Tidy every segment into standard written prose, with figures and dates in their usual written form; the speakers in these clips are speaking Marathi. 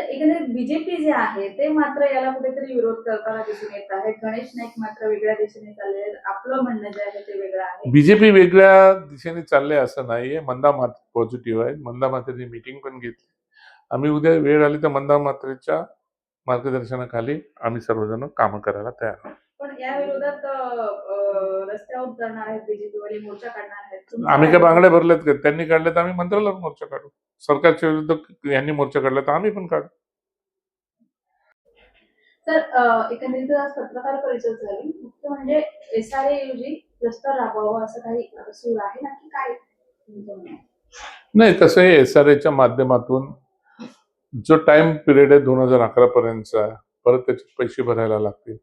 एकंदरीत बीजेपी जे आहे ते मात्र याला कुठेतरी विरोध करताना दिसून येत आहे. गणेश नाईक मात्र वेगळ्या दिशेने चालले आहेत. आपलं म्हणणं जे आहे ते वेगळं आहे. बीजेपी वेगळ्या दिशेने चालले असं नाहीये. मंदा मात्र पॉझिटिव्ह आहे. मंदा मात्रेची मीटिंग पण घेतली. आम्ही उद्या वेळ आली तर मंदा मात्रेच्या मार्गदर्शनाखाली आम्ही सर्वजण कामं करायला तयार आहोत. पण या विरोधात रस्त्यावर उतरणार आहेत, बीजेपी वाले मोर्चा काढणार आहेत. आम्ही काय बांगड्या भरल्यात का? त्यांनी काढल्या तर आम्ही मंत्रालयावर मोर्चा काढू. सरकारच्या विरुद्ध यांनी मोर्चा काढला तर आम्ही पण काढू. तर एकंदरीत आज पत्रकार परिषद झाली. मुख्य म्हणजे SRA ऐवजी क्लस्टर राबवावं असं काही सूर आहे ना, की काय? नाही, कसं आहे, SRAच्या माध्यमातून जो टाइम पिरियड आहे 2011 पर्यंतचा, परत त्याचे पैसे भरायला लागतील.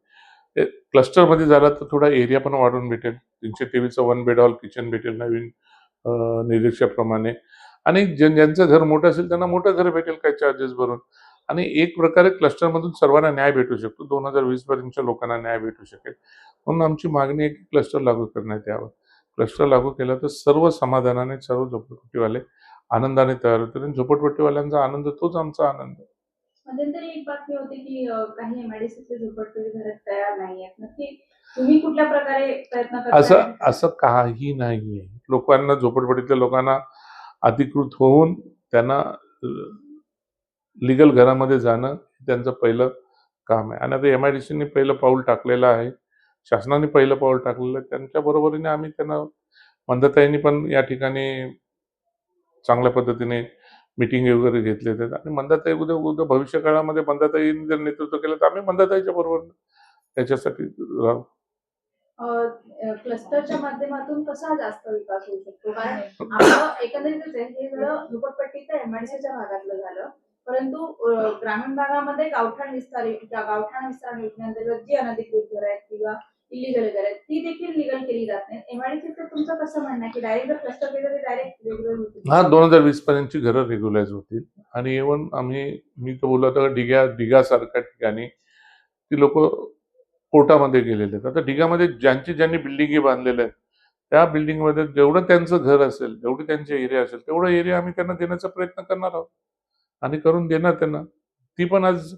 क्लस्टर मध्ये झाला तर थोडा एरिया पण वाढून भेटेल. 323चा 1 बेड हॉल किचन भेटेल नवीन निरीक्षाप्रमाणे. आणि ज्यांचं घर मोठं असेल त्यांना मोठं घर भेटेल काही चार्जेस भरून. आणि एक प्रकारे क्लस्टरमधून सर्वांना न्याय भेटू शकतो. 2020 पर्यंतच्या लोकांना न्याय भेटू शकेल. म्हणून आमची मागणी आहे की क्लस्टर लागू करण्यात यावं. क्लस्टर लागू केलं तर सर्व समाधानाने सर्व झोपडपट्टीवाले आनंदाने तयार होतील. आणि झोपडपट्टीवाल्यांचा आनंद तोच आमचा आनंद. मध्यंतरी एक बातमी होती की काही MIDCचे झोपडपट्टीधारक तयार नाहीयेत. नक्की तुम्ही कुठल्या प्रकारे प्रयत्न करताय? असं काही नाहीये. लोकांना, झोपडपट्टीतल्या लोकांना अधिकृत होऊन त्यांना लिगल घरामध्ये जाणं त्यांचं पहिलं काम आहे. आणि आता MIDCने पहिलं पाऊल टाकलेलं आहे. शासनाने पहिलं पाऊल टाकलेलं आहे. त्यांच्या बरोबरीने आम्ही त्यांना, मंदाताईंनी पण या ठिकाणी चांगल्या पद्धतीने मीटिंग वगैरे घेतले आहेत. आणि मंदाताई उद्या भविष्य काळामध्ये मंदाताईंनी जर नेतृत्व केलं तर आम्ही मंदाताईच्या बरोबर त्याच्यासाठी राहू. क्लस्टरच्या माध्यमातून कसा जास्त विकास होऊ शकतो? कारण आपलं एकंदरीतच आहे, हे झालं झोपडपट्टी तर MIDCच्या भागातलं झालं. परंतु ग्रामीण भागामध्ये गावठाण विस्तार योजनेअंतर्गत जी अनधिकृत घरं आहेत किंवा इलिगल घरं आहेत ती देखील लिगल केली जात नाहीत. MIDCचं तुमचं कसं म्हणणं आहे की डायरेक्ट जर क्लस्टर केलं तर डायरेक्ट रेग्युलर होतील? हा, 2020 पर्यंतची घरं रेग्युलाइज होतील. आणि इव्हन मी तर बोललो तर डिगा सारख्या ठिकाणी ती लोक कोर्टामध्ये गेलेले आहेत. आता डिगामध्ये ज्यांनी बिल्डिंगी बांधलेल्या आहेत त्या बिल्डिंगमध्ये जेवढं त्यांचं घर असेल, जेवढी त्यांची एरिया असेल, तेवढा एरिया आम्ही त्यांना देण्याचा प्रयत्न करणार आहोत. आणि करून देणार त्यांना. ती पण आज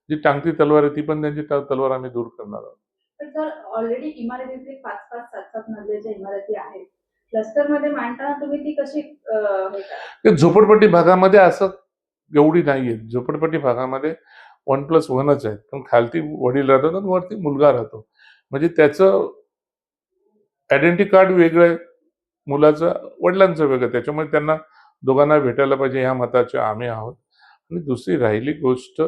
जी टांगती तलवार आहे ती पण त्यांची तलवार आम्ही दूर करणार आहोत. तर जर ऑलरेडी इमारतीचे 5-5, 7-7 मजल्याच्या इमारती आहेत, क्लस्टरमध्ये मांडताना तुम्ही ती कशी झोपडपट्टी भागामध्ये असं एवढी नाहीये. झोपडपट्टी भागामध्ये 1+1च आहेत. पण खालती वडील राहतात आणि वरती मुलगा राहतो. म्हणजे त्याचं आयडेंटिटी कार्ड वेगळं आहे, मुलाचं वडिलांचं वेगळं. त्याच्यामुळे त्यांना दोघांना भेटायला पाहिजे ह्या मताचे आम्ही आहोत. आणि दुसरी राहिली गोष्ट,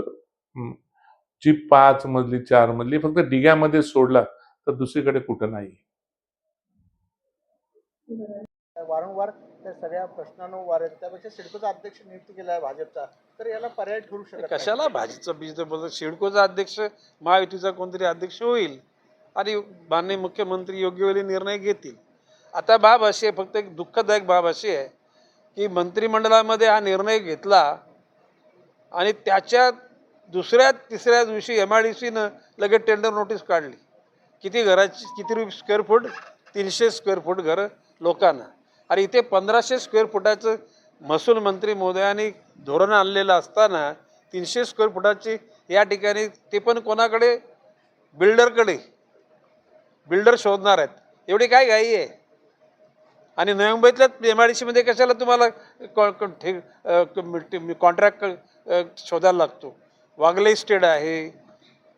जी 5 मजली 4 मजली फक्त डिग्यामध्ये सोडला तर दुसरीकडे कुठं नाही. वारंवार त्या सगळ्या प्रश्नांवर वार त्यापेक्षा सिडकोचा अध्यक्ष नियुक्त केला आहे भाजपचा, तर याला पर्याय ठरू शकत कशाला भाजपचा बीज बोलतो? सिडकोचा अध्यक्ष महायुतीचा कोणतरी अध्यक्ष होईल आणि माननीय मुख्यमंत्री योग्य वेळी निर्णय घेतील. आता बाब अशी आहे, फक्त एक दुःखदायक बाब अशी आहे की मंत्रिमंडळामध्ये हा निर्णय घेतला आणि त्याच्या दुसऱ्या तिसऱ्या दिवशी MIDCनं लगेच टेंडर नोटीस काढली. किती घराची, किती स्क्वेअर फूट? 300 स्क्वेअर फूट घरं लोकांना. आणि इथे 1500 स्क्वेअर फुटाचं महसूल मंत्री महोदयांनी धोरण आणलेलं असताना 300 स्क्वेअर फुटाची या ठिकाणी, ते पण कोणाकडे? बिल्डरकडे. बिल्डर शोधणार आहेत. एवढी काय घाई आहे? आणि नवी मुंबईतल्या MIDCमध्ये कशाला तुम्हाला कॉन्ट्रॅक्ट शोधायला लागतो? वागले इस्टेट आहे,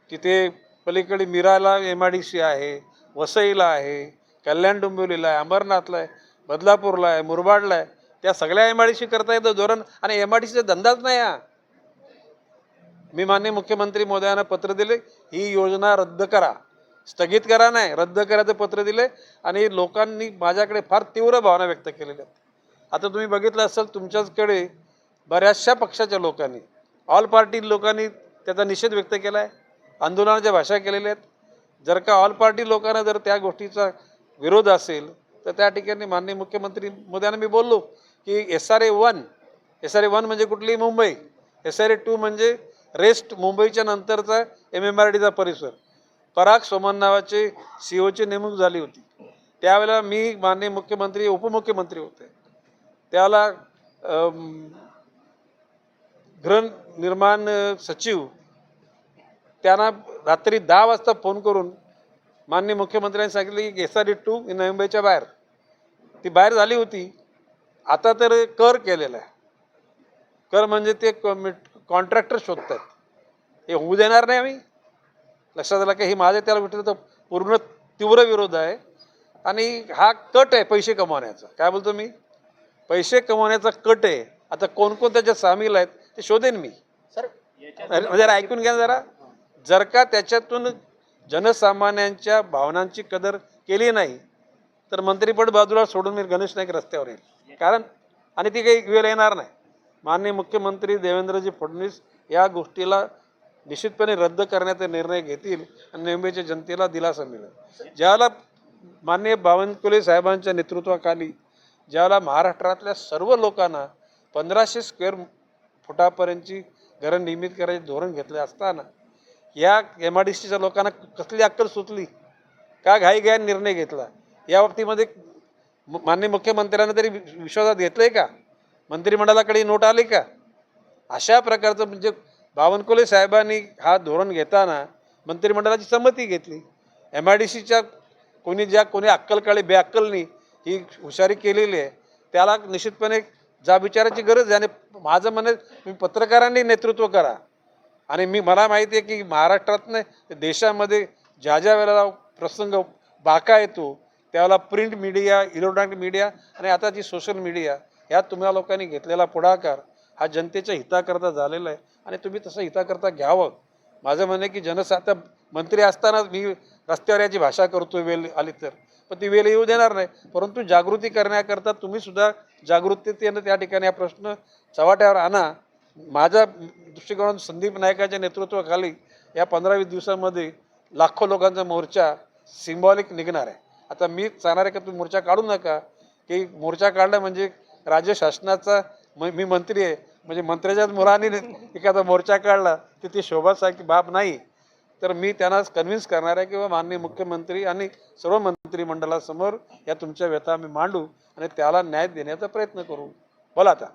तिथे पलीकडे मिराला MIDC आहे, वसईला आहे, कल्याण डोंबिवलीला आहे, अमरनाथला आहे, बदलापूरला आहे, मुरबाडला आहे. त्या सगळ्या MIDC करता येतं धोरण. आणि MIDCचा धंदाच नाही हा. मी माननीय मुख्यमंत्री महोदयांना पत्र दिले, ही योजना रद्द करा, स्थगित करा नाही, रद्द करायचं पत्र दिले. आणि लोकांनी माझ्याकडे फार तीव्र भावना व्यक्त केलेल्या आहेत. आता तुम्ही बघितलं असेल, तुमच्याकडे बऱ्याचशा पक्षाच्या लोकांनी, ऑल पार्टी लोकांनी त्याचा निषेध व्यक्त केला आहे, आंदोलनाच्या भाषा केलेल्या आहेत. जर का ऑल पार्टी लोकांना जर त्या गोष्टीचा विरोध असेल तर त्या ठिकाणी माननीय मुख्यमंत्री मोदयांना मी बोललो की SRA 1 म्हणजे कुठली? मुंबई. SRA 2 म्हणजे रेस्ट, मुंबईच्या नंतरचा MMRDचा परिसर. पराग सोमन नावाचे COची नेमणूक झाली होती. त्यावेळेला मी माननीय मुख्यमंत्री, उपमुख्यमंत्री होते, त्यावेळेला गृहनिर्माण सचिव त्यांना रात्री 10 वाजता फोन करून माननीय मुख्यमंत्र्यांनी सांगितलं की SRE2 नवी मुंबईच्या बाहेर ती बाहेर झाली होती. आता तर कर केलेला आहे. कर म्हणजे ते कॉन्ट्रॅक्टर शोधतात. हे होऊ देणार नाही आम्ही. लक्षात आलं की हे माझ्या त्याला भेटलं तर पूर्ण तीव्र विरोध आहे. आणि हा कट आहे पैसे कमवण्याचा. काय बोलतो मी? पैसे कमवण्याचा कट आहे. आता कोण कोण त्याच्यात सामील आहेत ते शोधेन मी. सर जरा ऐकून घ्या जरा. जर का त्याच्यातून जनसामान्यांच्या भावनांची कदर केली नाही तर मंत्रिपद बाजूला सोडून मी गणेश नाईक रस्त्यावर येईल. कारण आणि ती काही वेळ येणार नाही. माननीय मुख्यमंत्री देवेंद्रजी फडणवीस या गोष्टीला निश्चितपणे रद्द करण्याचा निर्णय घेतील आणि मुंबईच्या जनतेला दिलासा मिळेल. ज्याला माननीय बावनकुळे साहेबांच्या नेतृत्वाखाली ज्याला महाराष्ट्रातल्या सर्व लोकांना 1500 स्क्वेअर फुटापर्यंतची घरं निर्मित करायचे धोरण घेतले असताना या MIDCच्या लोकांना कसली अक्कल सुचली? का घाईघाई निर्णय घेतला? या बाबतीमध्ये माननीय मुख्यमंत्र्यांना तरी विश्वासात घेतलंय का? मंत्रिमंडळाकडे नोट आली का? अशा प्रकारचं म्हणजे बावनकुळे साहेबांनी हा धोरण घेताना मंत्रिमंडळाची संमती घेतली. MIDCच्या कोणी अक्कलकाळी बेअक्कलनी ही हुशारी केलेली आहे त्याला निश्चितपणे विचारायची गरज आहे. आणि माझं म्हणणं तुम्ही पत्रकारांनी नेतृत्व करा. आणि मला माहिती आहे की महाराष्ट्रातनं देशामध्ये ज्या वेळेला प्रसंग बाका येतो त्यावेळेला प्रिंट मीडिया, इलेक्ट्रॉनिक मीडिया आणि आता जी सोशल मीडिया ह्या तुम्हाला लोकांनी घेतलेला पुढाकार हा जनतेच्या हिताकरता झालेला आहे आणि तुम्ही तसं हिताकरता घ्यावं. माझं म्हणणं आहे की आता मंत्री असताना मी रस्त्यावर याची भाषा करतो वेळ आली तर, पण ती वेळ येऊ देणार नाही. परंतु जागृती करण्याकरता तुम्ही सुद्धा जागृतीतेनं त्या ठिकाणी हा प्रश्न चव्हाट्यावर आणा. माझ्या दृष्टिकोनातून संदीप नायकाच्या नेतृत्वाखाली या 15-20 दिवसांमध्ये लाखो लोकांचा मोर्चा सिम्बॉलिक निघणार आहे. आता मी सांगणार आहे का तुम्ही मोर्चा काढू नका, की मोर्चा काढला म्हणजे राज्य शासनाचा मी मंत्री आहे म्हणजे मंत्र्याच्याच मुलांनी एखादा मोर्चा काढला तर ती शोभासारखी बाब नाही. तर मी त्यांना कन्व्हिन्स करणार आहे की माननीय मुख्यमंत्री आणि सर्व मंत्रिमंडळासमोर या तुमच्या व्यथा आम्ही मांडू आणि त्याला न्याय देण्याचा प्रयत्न करू. बोला आता.